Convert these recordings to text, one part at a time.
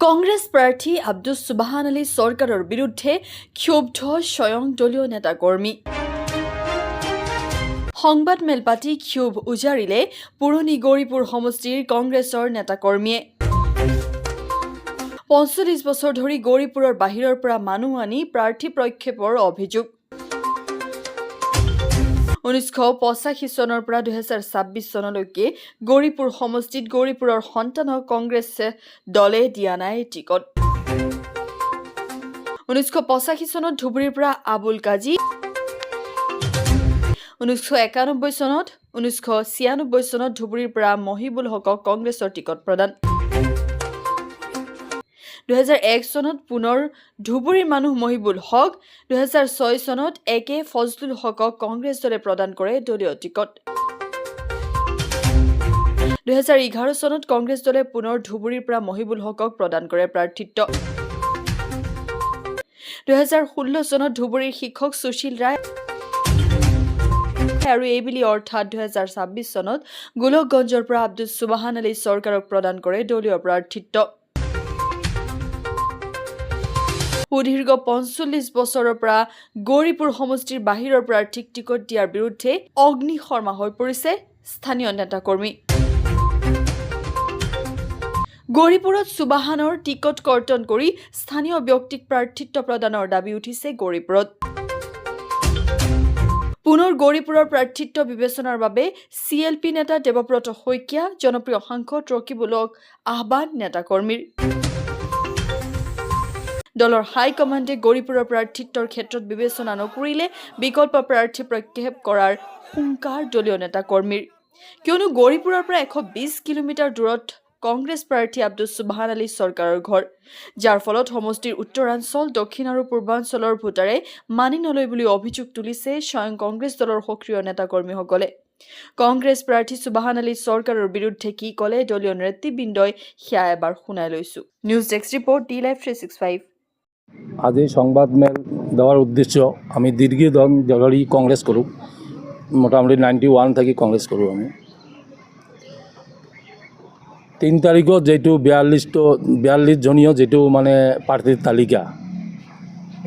কংগ্ৰেস প্ৰাৰ্থী আব্দুস সুবহান আলী সৰকাৰেৰ বিৰুদ্ধে ক্ষুব্ধ স্বয়ং দলীয় নেতাকৰ্মী। সংবাদ মেল পাতি ক্ষোভ উজাৰিলে পুৰণি গৌৰীপুৰ সমষ্টিৰ কংগ্ৰেছৰ নেতাকৰ্মীয়ে। ৪৫ বছৰ ধৰি গৌৰীপুৰৰ বাহিৰৰ পৰা মানুহ আনি প্ৰাৰ্থী প্ৰক্ষেপৰ অভিযোগ। 1985 চনৰ পৰা 2026 চনলৈকে গৌৰীপুৰ সমষ্টিত গৌৰীপুৰৰ সন্তানক কংগ্ৰেছ দলে দিয়া নাই টিকট। 1985 চনত ধুবুৰীৰ পৰা আবুল কাজী, 1991 চনত 1996 চনত ধুবুৰীৰ পৰা মহিবুল হকক কংগ্ৰেছৰ টিকট প্ৰদান। 2001 চনত পুনৰ ধুবুৰীৰ মানুহ মহিবুল হক, 2006 চনত একে ফজলুল হকক কংগ্ৰেছ দলে প্ৰদান কৰে দলীয় টিকট। 2011 চনত কংগ্ৰেছ দলে পুনৰ ধুবুৰীৰ পৰা মহিবুল হকক প্ৰদান কৰে প্ৰাৰ্থিত্ব। 2016 চনত ধুবুৰীৰ শিক্ষক সুশীল ৰায় আৰু এইবেলি অৰ্থাৎ 2026 চনত গোলকগঞ্জৰ পৰা আব্দুস সুবহান আলী চৰকাৰক প্ৰদান কৰে দলীয় প্ৰাৰ্থিত্ব। সুদীৰ্ঘ ৪৫ বছৰৰ পৰা গৌৰীপুৰ সমষ্টিৰ বাহিৰৰ প্ৰাৰ্থীক টিকট দিয়াৰ বিৰুদ্ধে অগ্নিশৰ্মা হৈ পৰিছে স্থানীয় নেতাকৰ্মী। গৌৰীপুৰত সুবহানৰ টিকট কৰ্তন কৰি স্থানীয় ব্যক্তিক প্ৰাৰ্থিত্ব প্ৰদানৰ দাবী উঠিছে গৌৰীপুৰত। পুনৰ গৌৰীপুৰৰ প্ৰাৰ্থিত্ব বিবেচনাৰ বাবে CLP নেতা দেৱব্ৰত শইকীয়া, জনপ্ৰিয় সাংসদ ৰকিবুলক আহ্বান নেতাকৰ্মীৰ। দলৰ হাইকমাণ্ডে গৌৰীপুৰৰ প্ৰাৰ্থিত্বৰ ক্ষেত্ৰত বিবেচনা নকৰিলে বিকল্প প্ৰাৰ্থী প্ৰক্ষেপ কৰাৰ হুংকাৰ দলীয় নেতাকৰ্মীৰ। কিয়নো গৌৰীপুৰৰ পৰা 120 কিলোমিটাৰ দূৰত কংগ্ৰেছ প্ৰাৰ্থী আব্দুস সুবহান আলী চৰকাৰৰ ঘৰ, যাৰ ফলত সমষ্টিৰ উত্তৰাঞ্চল, দক্ষিণ আৰু পূৰ্বাঞ্চলৰ ভোটাৰে মানি নলয় বুলি অভিযোগ তুলিছে স্বয়ং কংগ্ৰেছ দলৰ সক্ৰিয় নেতাকৰ্মীসকলে। কংগ্ৰেছ প্ৰাৰ্থী সুবহান আলী চৰকাৰৰ বিৰুদ্ধে কি ক'লে দলীয় নেতৃবৃন্দই সেয়া এবাৰ শুনাই লৈছো। News desk report, DLive 365। আজি সংবাদ মেল দেওয়ার উদ্দেশ্য আমি দীর্ঘদিন ধরে কংগ্রেস করু, মোটামুটি 91 থেকে কংগ্রেস করু। আমি 3 তারিখত যেটো 42 জনীয় যেটো মানে প্রার্থীর তালিকা,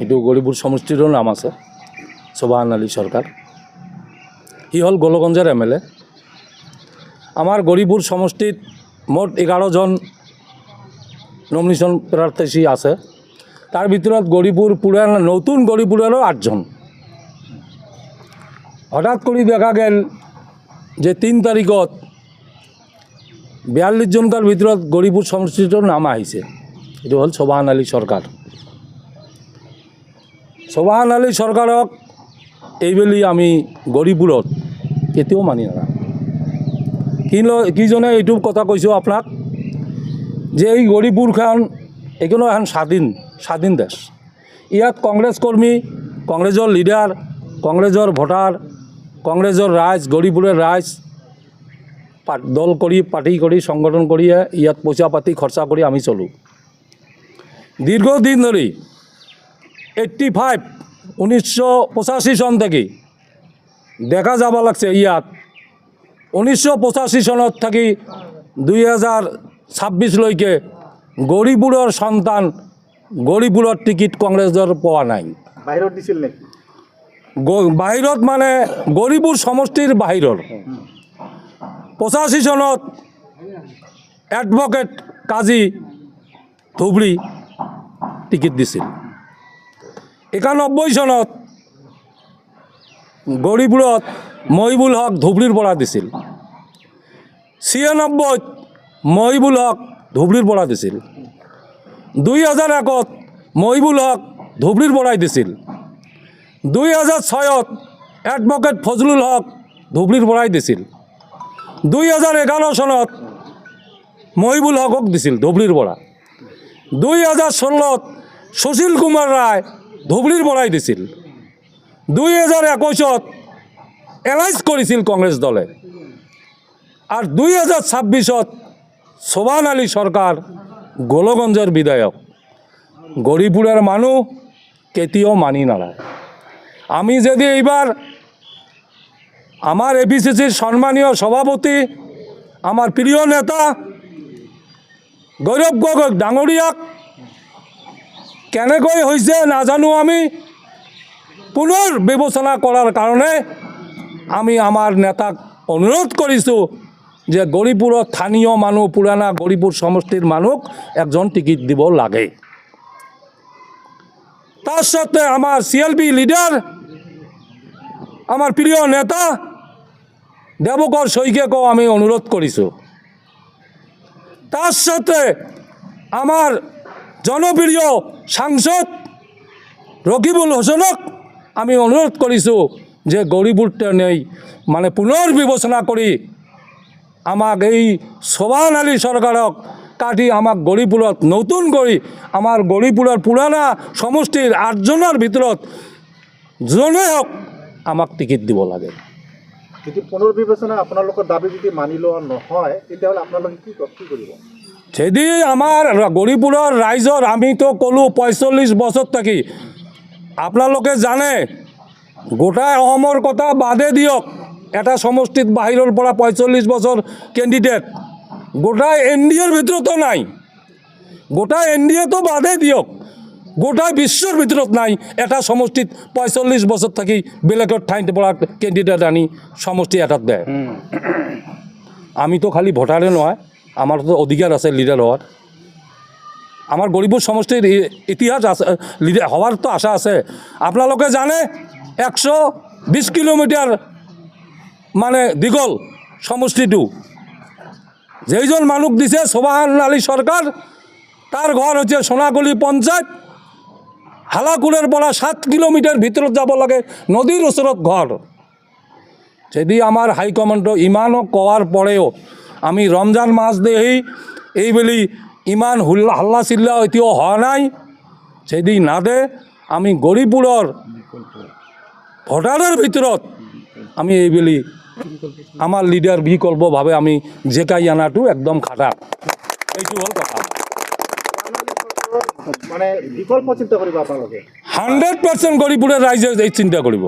এইটো গৌৰীপুৰ সমষ্টিৰ নাম আছে সুবহান আলী সৰকাৰ। ই হল গোলকগঞ্জেৰ MLA। আমাৰ গৌৰীপুৰ সমষ্টিত মোট 11 জন নমিনেশন প্ৰাৰ্থী আছে। তাৰ ভিতৰত গৌৰীপুৰ পুৰান নতুন গৌৰীপুৰেৰও 8 জন। হঠাৎ কৰে দেখা গেল যে 3 তাৰিখত 42 জনকাৰ ভিতৰত গৌৰীপুৰ সমষ্টিৰ নাম আহিছে। এটা হল সুবহান আলী সৰকাৰ। সুবহান আলী সৰকাৰক এইবেলি আমি গৌৰীপুৰত কেতিয়াও মানি না। কিজনে এইটো কথা কৈছোঁ আপোনাক যে এই গৌৰীপুৰখন এইখনো এখন স্বাধীন দেশ। ইয়াত কংগ্ৰেস কৰ্মী, কংগ্ৰেসেৰ লিডাৰ, কংগ্ৰেসেৰ ভোটাৰ, কংগ্ৰেসেৰ ৰাইজ, গৌৰীপুৰেৰ ৰাইজ দল কৰি পাৰ্টি কৰি সংগঠন কৰিয়ে ইয়াত পইচা পাতি খৰচা কৰি আমি চলো। দীর্ঘদিন ধরে 1985 সন থেকে দেখা যাব লাগছে ইয়াত 1985 সনত থাকি 2026লৈকে গৌৰীপুৰৰ সন্তান গৌৰীপুৰৰ টিকিট কংগ্ৰেছৰ পোৱা নাই। বাহিৰত দিছিল নেকি? বাহিৰত মানে গৌৰীপুৰ সমষ্টিৰ বাহিৰৰ 85 চনত এডভোকেট কাজী ধুবুৰী টিকিট দিছিল। 91 চনত গৌৰীপুৰত মহিবুল হক ধুবুৰীৰ পৰা দিছিল। 96 মহিবুল হক ধুবুৰীৰ পৰা দিছিল। 2001 মহিবুল হক ধুবুৰীৰ পৰাই দিছিল। 2006 এডভোকেট ফজলুল হক ধুবুৰীৰ পৰাই দিছিল। 2011 চনত মহিবুল হকক দিছিল ধুবুৰীৰ পৰা। 2016 সুশীল কুমাৰ ৰায় ধুবুৰীৰ পৰাই দিছিল। 2021 এলাইজ কৰিছিল কংগ্ৰেছ দলে। আৰ 2026 সুবহান আলী সৰকাৰ গোলকগঞ্জেৰ বিধায়ক। গৌৰীপুৰেৰ মানুষ কেতিয়াও মানি নালায়। আমি যদি এইবাৰ আমাৰ APCCৰ সম্মানীয় সভাপতি, আমাৰ প্ৰিয় নেতা গৈৰৱ গগৈ ডাঙৰীয়াক কেনেকৈ হৈছে নাজানো, আমি পুনৰ বিবেচনা কৰাৰ কাৰণে আমি আমাৰ নেতাক অনুৰোধ কৰিছোঁ যে গৌৰীপুৰৰ স্থানীয় মানুহ, পুৰাণা গৌৰীপুৰ সমষ্টিৰ মানুহক একজন টিকিট দিব লাগে। তাৰ সাথে আমাৰ CLP লিডাৰ, আমাৰ প্ৰিয় নেতা দেবকৰ শইকীয়াকো আমি অনুৰোধ কৰিছোঁ। তাৰ সাথে আমাৰ জনপ্ৰিয় সাংসদ ৰকিবুল হোসেনক আমি অনুৰোধ কৰিছোঁ যে গৌৰীপুৰ নেই মানে পুনৰ বিবেচনা কৰি আমাক এই সোবাহান আলী চৰকাৰক কাটি আমাক গৌৰীপুৰত নতুন কৰি আমাৰ গৌৰীপুৰৰ পুৰাণা সমষ্টিৰ 8জনৰ ভিতৰত জনে হওক আমাক টিকিট দিব লাগে। যদি পুনৰ বিবেচনা আপোনালোকৰ দাবী যদি মানি লোৱা নহয় তেতিয়াহ'লে আপোনালোকে কি কৰিব? যদি আমাৰ গৌৰীপুৰৰ ৰাইজৰ আমিতো ক'লোঁ 45 বছৰ থাকি, আপোনালোকে জানে গোটাই অসমৰ কথা বাদে দিয়ক, এটা সমষ্টিত বাহিৰৰ পৰা 45 বছৰ কেণ্ডিডেট গোটাই NDAৰ ভিতৰতো নাই, গোটাই NDAটো বাদে দিয়ক, গোটাই বিশ্বৰ ভিতৰত নাই এটা সমষ্টিত 45 বছৰ থাকি বেলেগৰ ঠাইৰ পৰা কেণ্ডিডেট আনি সমষ্টি এটাত দেয়। আমিতো খালি ভোটাৰে নহয়, আমাৰতো অধিকাৰ আছে লিডাৰ হোৱাৰ। আমাৰ গৌৰীপুৰ সমষ্টিৰ ইতিহাস আছে, লিডাৰ হোৱাৰতো আশা আছে। আপোনালোকে জানে 120 কিলোমিটাৰ মানে দীঘল সমষ্টিটো, যেইজন মানুহ দিছে সোবাহান আলী চৰকাৰ, তাৰ ঘৰ হৈছে সোণাকলি পঞ্চায়ত, হালাকুৰৰ পৰা 7 কিলোমিটাৰ ভিতৰত যাব লাগে, নদীৰ ওচৰত ঘৰ। যদি আমাৰ হাইকমাণ্ডে ইমানো কোৱাৰ পৰেও আমি ৰমজান মাছ দেহি এইবুলি ইমান হাল্লা চিল্লা এতিয়াও হোৱা নাই, যদি নাদে আমি গৌৰীপুৰৰ ভোটাৰৰ ভিতৰত আমি এইবুলি আমাৰ লিডাৰ বিকল্পভাৱে আমি জেকাই আনাটো একদম খাটাক। এইটো হ'ল কথা। মানে বিকল্প চিন্তা কৰিব আপোনালোকে? 100% গৌৰীপুৰৰ ৰাইজে এই চিন্তা কৰিব।